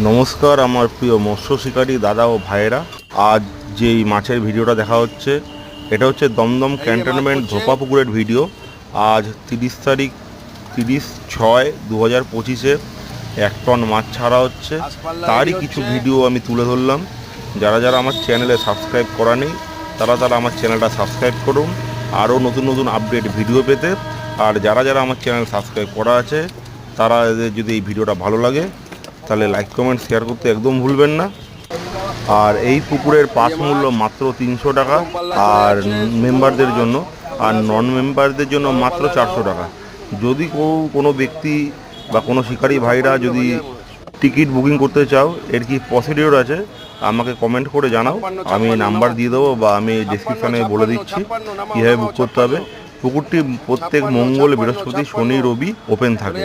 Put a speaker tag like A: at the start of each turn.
A: নমস্কার আমার প্রিয় মৎস্য শিকারী দাদা ও ভাইয়েরা। আজ যেই মাছের ভিডিওটা দেখা হচ্ছে এটা হচ্ছে দমদম ক্যান্টনমেন্ট ধোপা পুকুরের ভিডিও। আজ 30 তারিখ 30/6/2025-এ 1 টন মাছ ছাড়া হচ্ছে, তারই কিছু ভিডিও আমি তুলে ধরলাম। যারা যারা আমার চ্যানেলে সাবস্ক্রাইব করা নেই তারা আমার চ্যানেলটা সাবস্ক্রাইব করুন আরও নতুন নতুন আপডেট ভিডিও পেতে। আর যারা যারা আমার চ্যানেল সাবস্ক্রাইব করা আছে তারা যদি এই ভিডিওটা ভালো লাগে তাহলে লাইক কমেন্ট শেয়ার করতে একদম ভুলবেন না। আর এই পুকুরের পাস মূল্য মাত্র 300 টাকা আর মেম্বারদের জন্য, আর নন মেম্বারদের জন্য মাত্র 400 টাকা। যদি কোনো ব্যক্তি বা কোনো শিকারী ভাইরা যদি টিকিট বুকিং করতে চাও, এর কি প্রসিডিওর আছে আমাকে কমেন্ট করে জানাও, আমি নাম্বার দিয়ে দেবো বা আমি ডেসক্রিপশানে বলে দিচ্ছি কীভাবে বুক করতে হবে। পুকুরটি প্রত্যেক মঙ্গল, বৃহস্পতি, শনি, রবি ওপেন থাকে।